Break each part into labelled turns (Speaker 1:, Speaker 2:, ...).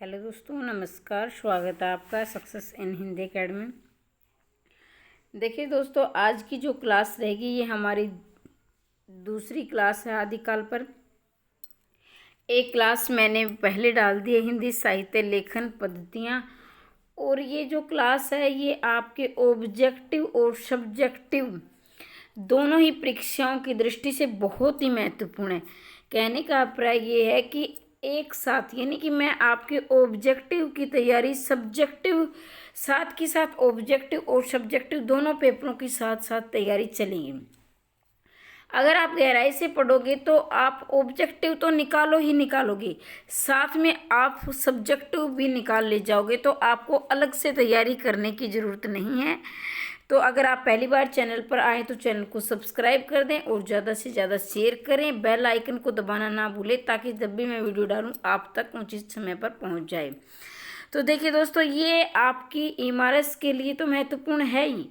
Speaker 1: Hello दोस्तों, नमस्कार। स्वागत है आपका सक्सेस इन हिंदी एकेडमी। देखिए दोस्तों, आज की जो क्लास रहेगी ये हमारी दूसरी क्लास है आदिकाल पर। एक क्लास मैंने पहले डाल दी है हिंदी साहित्य लेखन पद्धतियाँ, और ये जो क्लास है ये आपके ऑब्जेक्टिव और सब्जेक्टिव दोनों ही परीक्षाओं की दृष्टि से बहुत ही महत्वपूर्ण है। कहने का अभिप्राय ये है कि एक साथ, यानी कि मैं आपके ऑब्जेक्टिव की तैयारी सब्जेक्टिव साथ के साथ ऑब्जेक्टिव और सब्जेक्टिव दोनों पेपरों की साथ साथ तैयारी चलेगी। अगर आप गहराई से पढ़ोगे तो आप ऑब्जेक्टिव तो निकालो ही निकालोगे, साथ में आप सब्जेक्टिव भी निकाल ले जाओगे, तो आपको अलग से तैयारी करने की ज़रूरत नहीं है। तो अगर आप पहली बार चैनल पर आए तो चैनल को सब्सक्राइब कर दें और ज़्यादा से ज़्यादा शेयर करें। बेल आइकन को दबाना ना भूलें ताकि जब भी मैं वीडियो डालूं आप तक उचित समय पर पहुंच जाए। तो देखिए दोस्तों, ये आपकी एमआरएस के लिए तो महत्वपूर्ण है ही,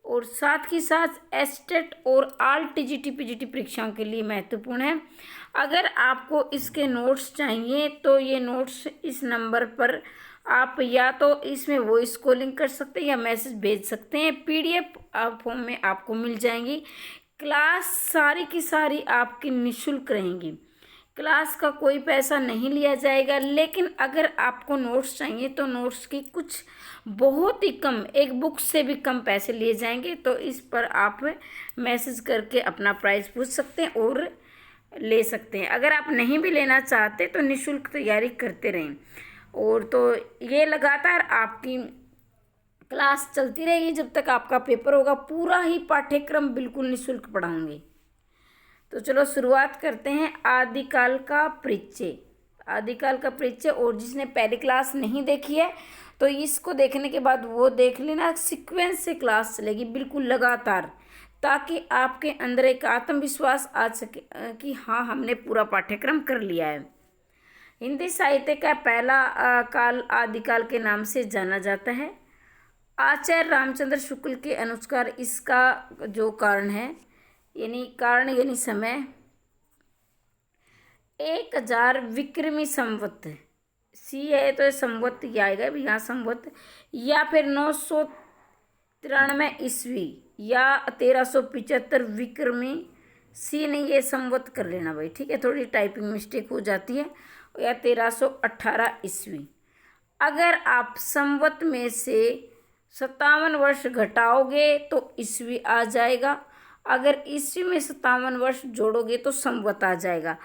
Speaker 1: और साथ ही साथ एस्टेट और ऑल टीजीटी पीजीटी परीक्षाओं के लिए महत्वपूर्ण है। अगर आपको इसके नोट्स चाहिए तो ये नोट्स इस नंबर पर आप या तो इसमें वॉइस कॉलिंग कर सकते हैं या मैसेज भेज सकते हैं। पीडीएफ फॉर्म में आपको मिल जाएंगी। क्लास सारी की सारी आपकी निःशुल्क रहेंगी। क्लास का कोई पैसा नहीं लिया जाएगा, लेकिन अगर आपको नोट्स चाहिए तो नोट्स की कुछ बहुत ही कम, एक बुक से भी कम पैसे लिए जाएंगे। तो इस पर आप मैसेज करके अपना प्राइस पूछ सकते हैं और ले सकते हैं। अगर आप नहीं भी लेना चाहते तो निःशुल्क तैयारी करते रहें। और तो ये लगातार आपकी क्लास चलती रहेगी जब तक आपका पेपर होगा। पूरा ही पाठ्यक्रम बिल्कुल निःशुल्क पढ़ाऊंगी। तो चलो शुरुआत करते हैं। आदिकाल का परिचय। आदिकाल का परिचय, और जिसने पहली क्लास नहीं देखी है तो इसको देखने के बाद वो देख लेना। सीक्वेंस से क्लास चलेगी बिल्कुल लगातार, ताकि आपके अंदर एक आत्मविश्वास आ सके कि हाँ, हमने पूरा पाठ्यक्रम कर लिया है। हिंदी साहित्य का पहला काल आदिकाल के नाम से जाना जाता है। आचार्य रामचंद्र शुक्ल के अनुसार इसका जो कारण है, यानी समय 1000 विक्रमी संवत, सी है तो संवत ही आएगा यहाँ संवत, या फिर 993 ईस्वी या 1375 विक्रमी। सी नहीं, ये संवत कर लेना भाई, ठीक है, थोड़ी टाइपिंग मिस्टेक हो जाती है। या 1318 ईस्वी। अगर आप संवत में से 57 वर्ष घटाओगे तो ईस्वी आ जाएगा। अगर ईस्वी में 57 वर्ष जोड़ोगे तो संवत आ जाएगा।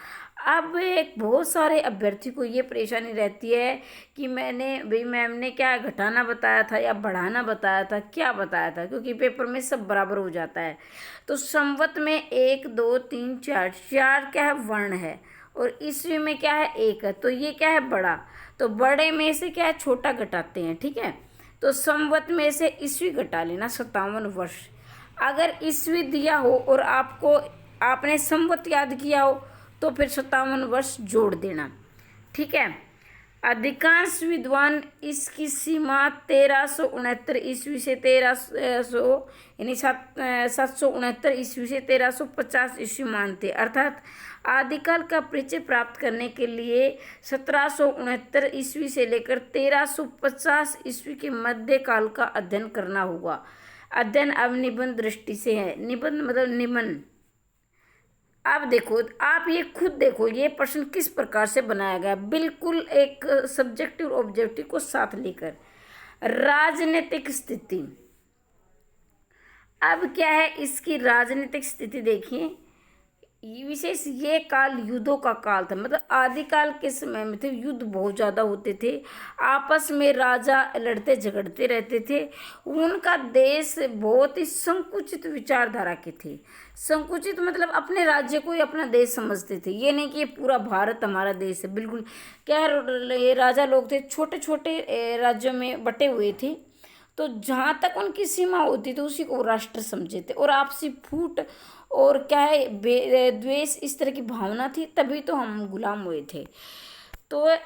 Speaker 1: अब एक बहुत सारे अभ्यर्थी को ये परेशानी रहती है कि भाई मैम ने क्या घटाना बताया था या बढ़ाना बताया था, क्या बताया था, क्योंकि पेपर में सब बराबर हो जाता है। तो संवत में 1 2 3 4 क्या है, वर्ण है, और ईस्वी में क्या है, 1 है। तो ये क्या है, बड़ा। तो बड़े में से क्या है, छोटा घटाते हैं, ठीक है। तो संवत में से ईस्वी घटा लेना, 57 वर्ष। अगर ईस्वी दिया हो और आपने संवत याद किया हो तो फिर 57 वर्ष जोड़ देना, ठीक है। अधिकांश विद्वान इसकी सीमा 1369 ईस्वी से 769 ईस्वी से 1350 ईस्वी मानते। अर्थात आदिकाल का परिचय प्राप्त करने के लिए 1769 ईस्वी से लेकर 1350 ईस्वी के मध्य काल का अध्ययन करना होगा। अध्ययन अब निबंध दृष्टि से है। निबंध मतलब निम्न। आप देखो, आप ये खुद देखो ये प्रश्न किस प्रकार से बनाया गया, बिल्कुल एक सब्जेक्टिव और ऑब्जेक्टिव को साथ लेकर। राजनीतिक स्थिति। अब क्या है, इसकी राजनीतिक स्थिति देखिए। विशेष ये काल युद्धों का काल था, मतलब आदिकाल के समय में थे, युद्ध बहुत ज़्यादा होते थे, आपस में राजा लड़ते झगड़ते रहते थे। उनका देश बहुत ही संकुचित विचारधारा के थे। संकुचित मतलब अपने राज्य को ही अपना देश समझते थे, ये नहीं कि ये पूरा भारत हमारा देश है। बिल्कुल क्या है, ये राजा लोग थे, छोटे छोटे राज्यों में बटे हुए थे। तो जहाँ तक उनकी सीमा होती थी उसी को राष्ट्र समझे थे, और आपसी फूट और क्या है, द्वेष, इस तरह की भावना थी, तभी तो हम गुलाम हुए थे। तो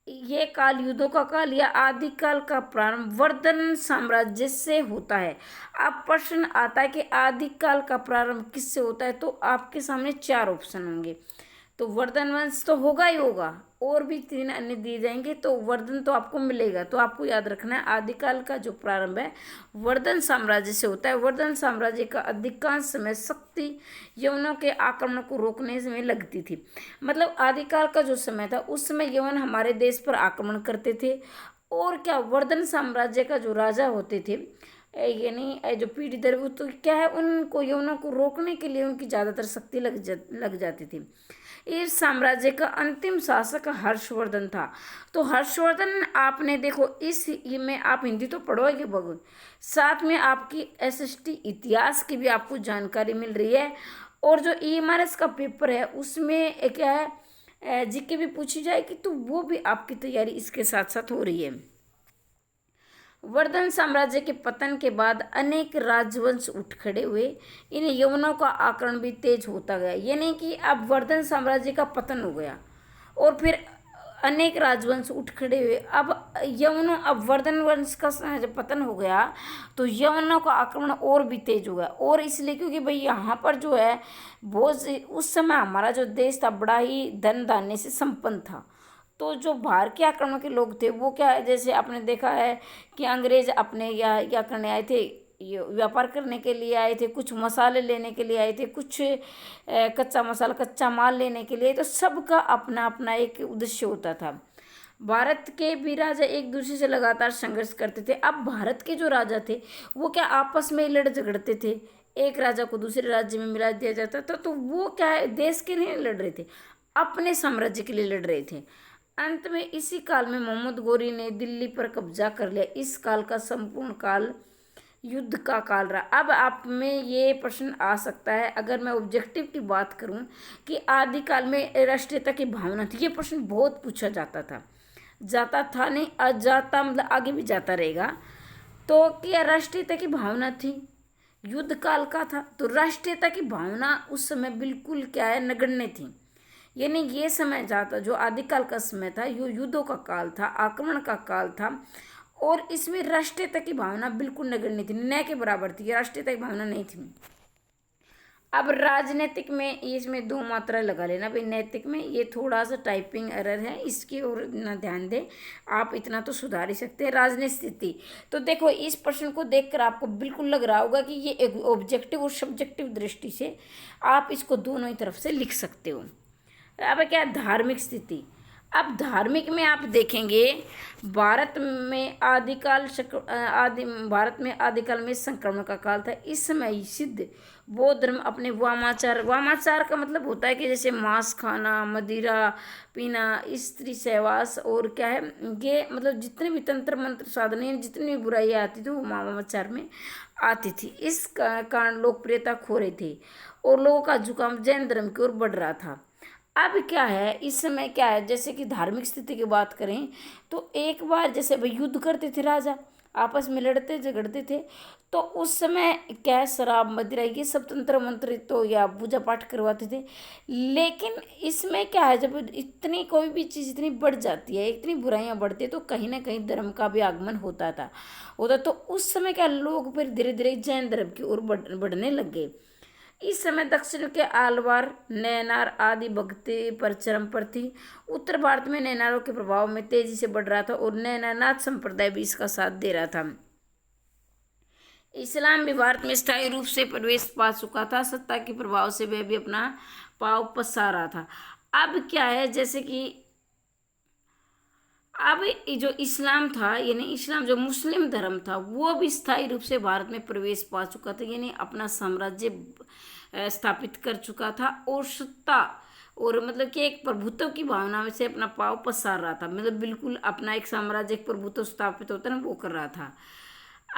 Speaker 1: ये काल युद्धों का काल या आदिकाल का प्रारंभ वर्धन साम्राज्य से होता है। अब प्रश्न आता है कि आदिकाल का प्रारंभ किससे होता है, तो आपके सामने 4 ऑप्शन होंगे। तो वर्धन वंश तो होगा ही होगा, और भी 3 अन्य दिए जाएंगे, तो वर्धन तो आपको मिलेगा। तो आपको याद रखना है आदिकाल का जो प्रारंभ है वर्धन साम्राज्य से होता है। वर्धन साम्राज्य का अधिकांश समय शक्ति यवनों के आक्रमण को रोकने में लगती थी। मतलब आदिकाल का जो समय था उस समय यवन हमारे देश पर आक्रमण करते थे, और क्या वर्धन साम्राज्य का जो राजा होते थे यानी जो पीढ़ी दर वो तो क्या है, उनको यवनों को रोकने के लिए उनकी ज़्यादातर शक्ति लग जाती थी। इस साम्राज्य का अंतिम शासक हर्षवर्धन था। तो हर्षवर्धन आपने देखो इस में आप हिंदी तो पढ़ोगे बगुन, साथ में आपकी एसएसटी इतिहास की भी आपको जानकारी मिल रही है, और जो ईएमआरएस का पेपर है उसमें क्या है जीके भी पूछी जाएगी, तो वो भी आपकी तैयारी इसके साथ साथ हो रही है। वर्धन साम्राज्य के पतन के बाद अनेक राजवंश उठ खड़े हुए, इन यवनों का आक्रमण भी तेज होता गया। यानी कि अब वर्धन साम्राज्य का पतन हो गया और फिर अनेक राजवंश उठ खड़े हुए। अब वर्धन वंश का जब पतन हो गया तो यवनों का आक्रमण और भी तेज हो गया, और इसलिए क्योंकि भाई यहाँ पर जो है बहुत उस समय हमारा जो देश था बड़ा ही धन धान्य से संपन्न था। तो जो बाहर के आक्रमण के लोग थे वो क्या है, जैसे आपने देखा है कि अंग्रेज अपने या करने आए थे, व्यापार करने के लिए आए थे, कुछ मसाले लेने के लिए आए थे, कुछ कच्चा माल लेने के लिए, तो सबका अपना अपना एक उद्देश्य होता था। भारत के भी राजा एक दूसरे से लगातार संघर्ष करते थे। अब भारत के जो राजा थे वो क्या आपस में ही लड़ झगड़ते थे, एक राजा को दूसरे राज्य में मिला दिया जाता था। तो वो क्या है देश के लिए लड़ रहे थे, अपने साम्राज्य के लिए लड़ रहे थे। अंत में इसी काल में मोहम्मद गोरी ने दिल्ली पर कब्जा कर लिया। इस काल का संपूर्ण काल युद्ध का काल रहा। अब आप में ये प्रश्न आ सकता है, अगर मैं ऑब्जेक्टिव की बात करूं कि आदिकाल में राष्ट्रीयता की भावना थी, ये प्रश्न बहुत पूछा जाता था नहीं, आज जाता मतलब आगे भी जाता रहेगा। तो क्या राष्ट्रीयता की भावना थी, युद्ध काल का था, तो राष्ट्रीयता की भावना उस समय बिल्कुल क्या है नगण्य थी। यानी ये समय जाता जो आदिकाल का समय था यो युद्धों का काल था, आक्रमण का काल था, और इसमें राष्ट्रीयता की भावना बिल्कुल नगण्य थी, न के बराबर थी, राष्ट्रीयता की भावना नहीं थी। अब राजनीतिक में इसमें 2 मात्रा लगा लेना भाई, नैतिक में ये थोड़ा सा टाइपिंग एरर है, इसकी ओर ना ध्यान दें, आप इतना तो सुधार ही सकते हैं। राजनीतिक स्थिति, तो देखो इस प्रश्न को देखकर आपको बिल्कुल लग रहा होगा कि ये एक ऑब्जेक्टिव और सब्जेक्टिव दृष्टि से आप इसको दोनों ही तरफ से लिख सकते हो। अब क्या धार्मिक स्थिति, अब धार्मिक में आप देखेंगे भारत में आदिकाल में संक्रमण का काल था। इस समय सिद्ध बौद्ध धर्म अपने वामाचार का मतलब होता है कि जैसे मांस खाना, मदिरा पीना, स्त्री सहवास, और क्या है ये मतलब जितने भी तंत्र मंत्र साधने जितनी भी बुराइयाँ आती थी वो वामाचार में आती थी। इस कारण लोकप्रियता खो रही थी और लोगों का झुकाव जैन धर्म की ओर बढ़ रहा था। अब क्या है इस समय क्या है, जैसे कि धार्मिक स्थिति की बात करें तो एक बार जैसे भाई युद्ध करते थे राजा, आपस में लड़ते झगड़ते थे, तो उस समय क्या शराब मदिरा ये सब तंत्र मंत्र तो या पूजा पाठ करवाते थे। लेकिन इसमें क्या है जब इतनी कोई भी चीज़ इतनी बढ़ जाती है, इतनी बुराइयां बढ़ती है, तो कहीं ना कहीं धर्म का भी आगमन होता तो उस समय क्या लोग फिर धीरे धीरे जैन धर्म की ओर बढ़ने लग गए। इस समय दक्षिण के आलवार नैनार आदि भक्ति पर चरम पर थी। उत्तर भारत में नैनारों के प्रभाव में तेजी से बढ़ रहा था और नैनानाथ संप्रदाय भी इसका साथ दे रहा था। इस्लाम भी भारत में स्थायी रूप से प्रवेश पा चुका था, सत्ता के प्रभाव से वह भी अपना पांव पसार रहा था। अब क्या है जैसे कि अब जो इस्लाम था यानी इस्लाम जो मुस्लिम धर्म था वो भी स्थायी रूप से भारत में प्रवेश पा चुका था, यानी अपना साम्राज्य स्थापित कर चुका था और सत्ता और मतलब कि एक प्रभुत्व की भावना में से अपना पांव पसार रहा था, मतलब बिल्कुल अपना एक साम्राज्य एक प्रभुत्व स्थापित होता है ना वो कर रहा था।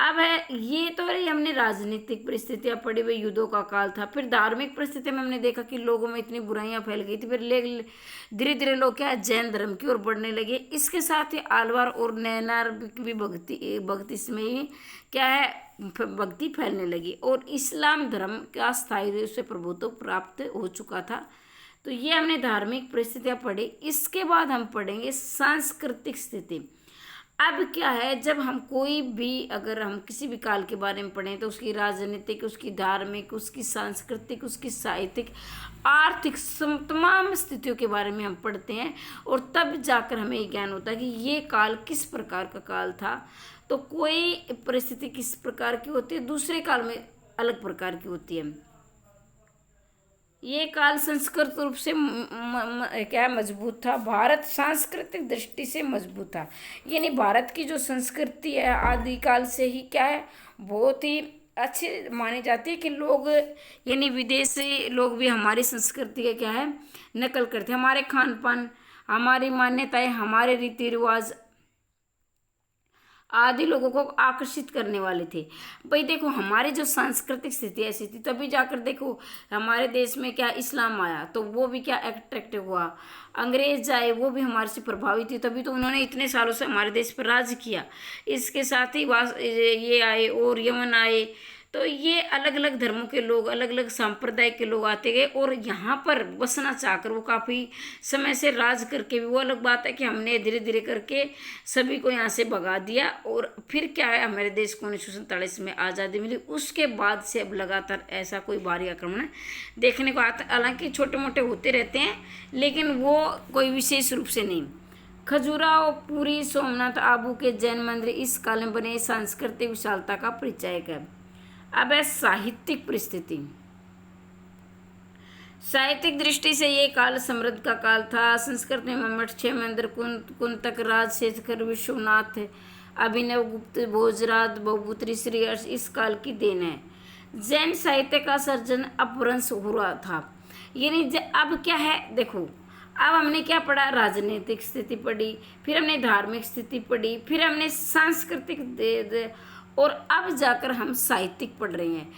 Speaker 1: अब है ये तो रही हमने राजनीतिक परिस्थितियां पड़ी हुई, युद्धों का काल था। फिर धार्मिक परिस्थिति में हमने देखा कि लोगों में इतनी बुराइयां फैल गई थी, फिर धीरे धीरे लोग क्या है जैन धर्म की ओर बढ़ने लगे। इसके साथ ही आलवार और नैनार भी भक्ति इसमें ही क्या है भक्ति फैलने लगी और इस्लाम धर्म का स्थायी रूप से प्रभुत्व प्राप्त हो चुका था। तो ये हमने धार्मिक परिस्थितियां पढ़ी। इसके बाद हम पढ़ेंगे सांस्कृतिक स्थिति। अब क्या है, जब हम कोई भी, अगर हम किसी भी काल के बारे में पढ़ें तो उसकी राजनीतिक, उसकी धार्मिक, उसकी सांस्कृतिक, उसकी साहित्यिक, आर्थिक तमाम स्थितियों के बारे में हम पढ़ते हैं, और तब जाकर हमें ये ज्ञान होता है कि ये काल किस प्रकार का काल था। तो कोई परिस्थिति किस प्रकार की होती है, दूसरे काल में अलग प्रकार की होती है। ये काल सांस्कृतिक रूप से क्या मजबूत था, भारत सांस्कृतिक दृष्टि से मजबूत था। यानी भारत की जो संस्कृति है आदिकाल से ही क्या है, बहुत ही अच्छी मानी जाती है, कि लोग यानी विदेशी लोग भी हमारी संस्कृति का क्या है नकल करते हैं। हमारे खान पान, हमारी मान्यताएं, हमारे रीति रिवाज आदि लोगों को आकर्षित करने वाले थे। भाई देखो, हमारी जो सांस्कृतिक स्थिति ऐसी थी, तभी जाकर देखो हमारे देश में क्या इस्लाम आया, तो वो भी क्या अट्रैक्टिव हुआ। अंग्रेज आए, वो भी हमारे से प्रभावित थे, तभी तो उन्होंने इतने सालों से हमारे देश पर राज किया। इसके साथ ही ये आए और यमन आए, तो ये अलग अलग धर्मों के लोग, अलग अलग संप्रदाय के लोग आते गए, और यहाँ पर बसना चाहकर वो काफ़ी समय से राज करके भी, वो अलग बात है कि हमने धीरे धीरे करके सभी को यहाँ से भगा दिया। और फिर क्या है, हमारे देश को 1947 में आज़ादी मिली, उसके बाद से अब लगातार ऐसा कोई भारी आक्रमण देखने को आता। हालांकि छोटे मोटे होते रहते हैं, लेकिन वो कोई विशेष रूप से नहीं। खजुराहो, पुरी, सोमनाथ, आबू के जैन मंदिर इस काल में बने सांस्कृतिक विशालता का परिचायक है। अब है साहित्यिक परिस्थिति। साहित्यिक दृष्टि से ये काल समृद्ध का काल था। संस्कृत में मम्मट, क्षेमेंद्र, कुंतक, राजशेखर, विश्वनाथ, अभिनव गुप्त, भोजराज, बहुपुत्री, श्रीहर्ष इस काल की देन है। जैन साहित्य का सर्जन अपभ्रंश हुआ था। यानी अब क्या है, देखो अब हमने क्या पढ़ा, राजनीतिक स्थिति पढ़ी, फिर हमने धार्मिक स्थिति पढ़ी, फिर हमने सांस्कृतिक और अब जाकर हम साहित्यिक पढ़ रहे हैं।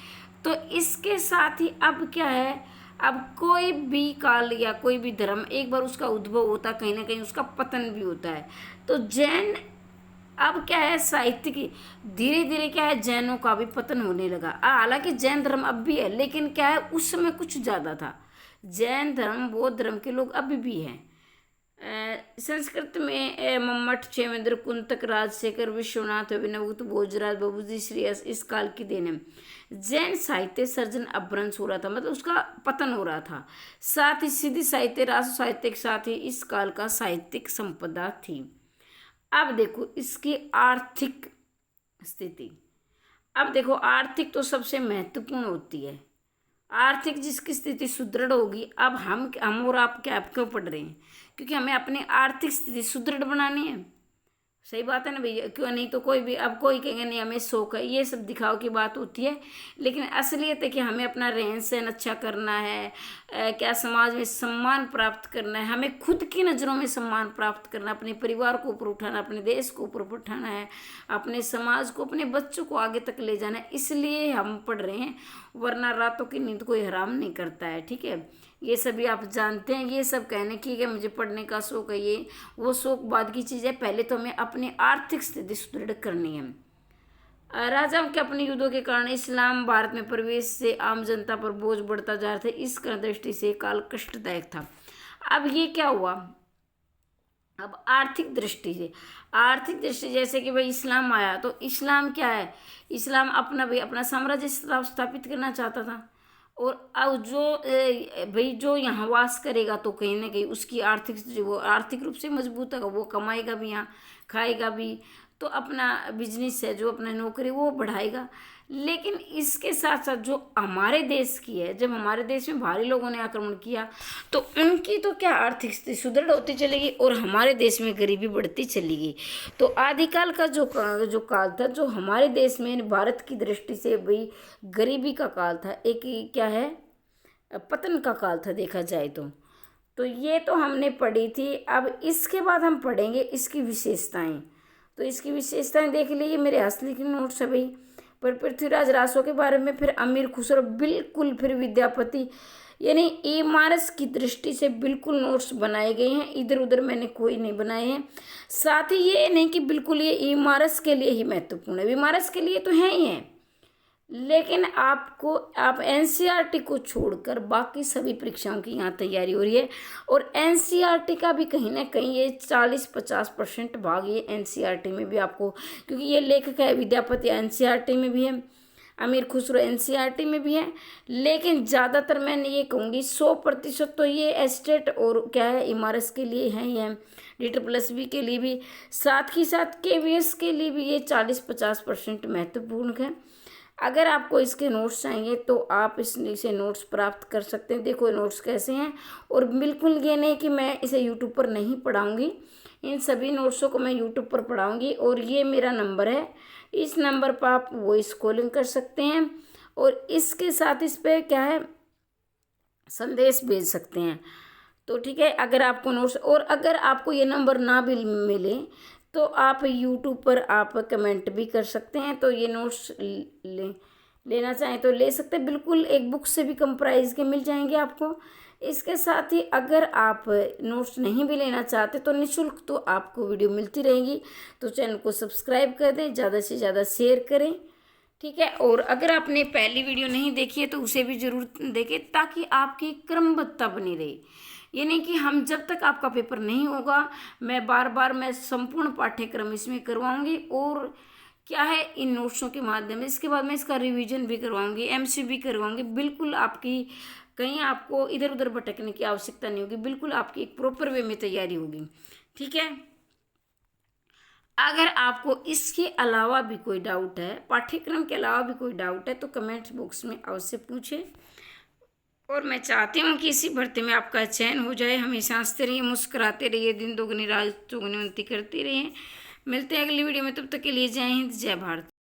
Speaker 1: तो इसके साथ ही अब क्या है, अब कोई भी काल या कोई भी धर्म, एक बार उसका उद्भव होता है, कहीं ना कहीं उसका पतन भी होता है। तो जैन अब क्या है, साहित्य की धीरे धीरे क्या है, जैनों का भी पतन होने लगा। हालांकि जैन धर्म अब भी है, लेकिन क्या है उस समय कुछ ज़्यादा था। जैन धर्म, बौद्ध धर्म के लोग अभी भी हैं। संस्कृत में मम्मट, क्षेमेंद्र, कुंतक, राजशेखर, विश्वनाथ, अभिनवगुप्त, भोजराज, बहुपुत्री, श्रीहर्ष इस काल की देन है। जैन साहित्य सर्जन अपभ्रंश हो रहा था, मतलब उसका पतन हो रहा था। साथ ही सिद्धि साहित्य, राष्ट्र साहित्य के साथ ही इस काल का साहित्यिक संपदा थी। अब देखो इसकी आर्थिक स्थिति। अब देखो आर्थिक तो सबसे महत्वपूर्ण होती है। आर्थिक जिसकी स्थिति सुदृढ़ होगी, अब हम और आप क्या क्यों पढ़ रहे हैं, क्योंकि हमें अपनी आर्थिक स्थिति सुदृढ़ बनानी है। सही बात है ना भैया, क्यों नहीं तो कोई भी, अब कोई कहेंगे नहीं हमें शौक है, ये सब दिखाव की बात होती है। लेकिन असलियत है कि हमें अपना रहन सहन अच्छा करना है, क्या समाज में सम्मान प्राप्त करना है, हमें खुद की नज़रों में सम्मान प्राप्त करना, अपने परिवार को ऊपर उठाना, अपने देश को ऊपर उठाना है, अपने समाज को, अपने बच्चों को आगे तक ले जाना है। इसलिए हम पढ़ रहे हैं, वरना रातों की नींद कोई हराम नहीं करता है। ठीक है, ये सभी आप जानते हैं। ये सब कहने की कि मुझे पढ़ने का शौक है, ये वो शौक बाद की चीज़ है। पहले तो हमें अपनी आर्थिक स्थिति सुदृढ़ करनी है। राजाओं के अपने युद्धों के कारण इस्लाम भारत में प्रवेश से आम जनता पर बोझ बढ़ता जा रहा था। इस दृष्टि से काल कष्टदायक था। अब ये क्या हुआ, अब आर्थिक दृष्टि से, आर्थिक दृष्टि जैसे कि भाई इस्लाम आया, तो इस्लाम क्या है, इस्लाम अपना साम्राज्य स्थापित करना चाहता था। और अब भाई जो यहाँ वास करेगा तो कहीं ना कहीं उसकी वो आर्थिक रूप से मजबूत होगा, वो कमाएगा भी, यहाँ खाएगा भी, तो अपना बिजनेस है जो अपना नौकरी वो बढ़ाएगा। लेकिन इसके साथ साथ जो हमारे देश की है, जब हमारे देश में भारी लोगों ने आक्रमण किया तो उनकी तो क्या आर्थिक स्थिति सुदृढ़ होती चलेगी और हमारे देश में गरीबी बढ़ती चली गई। तो आदिकाल का जो काल था, जो हमारे देश में भारत की दृष्टि से भाई गरीबी का काल था, एक क्या है पतन का काल था देखा जाए तो ये तो हमने पढ़ी थी। अब इसके बाद हम पढ़ेंगे इसकी विशेषताएं। तो इसकी विशेषताएं देख लीजिए, मेरे हस्तलिखित नोट्स है भाई। पर पृथ्वीराज रासो के बारे में, फिर अमीर खुसरो, बिल्कुल, फिर विद्यापति, यानी इमारत की दृष्टि से बिल्कुल नोट्स बनाए गए हैं, इधर उधर मैंने कोई नहीं बनाए हैं। साथ ही ये नहीं कि बिल्कुल ये इमारत के लिए ही महत्वपूर्ण है, इमारत के लिए तो है ही है, लेकिन आप एनसीईआरटी को छोड़कर बाकी सभी परीक्षाओं की यहाँ तैयारी हो रही है। और एनसीईआरटी का भी कहीं ना कहीं ये 40-50% भाग ये एनसीईआरटी में भी आपको, क्योंकि ये लेखक है विद्यापति, एनसीईआरटी में भी है, अमीर खुसरो एनसीईआरटी में भी है। लेकिन ज़्यादातर मैं ये कहूँगी 100% तो ये एस्टेट और क्या है इमारत के लिए है, ये DSSB के लिए भी, साथ ही साथ KVS के लिए भी ये 40-50% महत्वपूर्ण है। अगर आपको इसके नोट्स चाहिए तो आप इसे नोट्स प्राप्त कर सकते हैं। देखो नोट्स कैसे हैं, और बिल्कुल ये नहीं कि मैं इसे यूट्यूब पर नहीं पढ़ाऊँगी, इन सभी नोट्सों को मैं यूट्यूब पर पढ़ाऊँगी। और ये मेरा नंबर है, इस नंबर पर आप वॉइस कॉलिंग कर सकते हैं, और इसके साथ इस पर क्या है संदेश भेज सकते हैं। तो ठीक है, अगर आपको नोट्स, और अगर आपको ये नंबर ना भी मिले तो आप यूट्यूब पर आप कमेंट भी कर सकते हैं। तो ये नोट्स लेना चाहें तो ले सकते हैं, बिल्कुल एक बुक से भी कम प्राइस के मिल जाएंगे आपको। इसके साथ ही अगर आप नोट्स नहीं भी लेना चाहते तो निःशुल्क तो आपको वीडियो मिलती रहेगी। तो चैनल को सब्सक्राइब कर दें, ज़्यादा से ज़्यादा शेयर करें, ठीक है। और अगर आपने पहली वीडियो नहीं देखी है तो उसे भी ज़रूर देखें, ताकि आपकी क्रमबद्धता बनी रहे। ये नहीं कि हम जब तक आपका पेपर नहीं होगा मैं संपूर्ण पाठ्यक्रम इसमें करवाऊंगी, और क्या है इन नोट्सों के माध्यम से इसके बाद मैं इसका रिवीजन भी करवाऊंगी, MC भी करवाऊंगी। बिल्कुल आपकी कहीं आपको इधर उधर भटकने की आवश्यकता नहीं होगी, बिल्कुल आपकी एक प्रॉपर वे में तैयारी होगी, ठीक है। अगर आपको इसके अलावा भी कोई डाउट है, पाठ्यक्रम के अलावा भी कोई डाउट है, तो कमेंट बॉक्स में अवश्य पूछें। और मैं चाहती हूँ कि इसी भर्ती में आपका चयन हो जाए। हमेशा हंसते रहिए, मुस्कुराते रहिए, दिन दोगुनी रात चौगुनी उन्नति करते रहिए। मिलते हैं अगली वीडियो में, तब तक के लिए जय हिंद, जय भारत।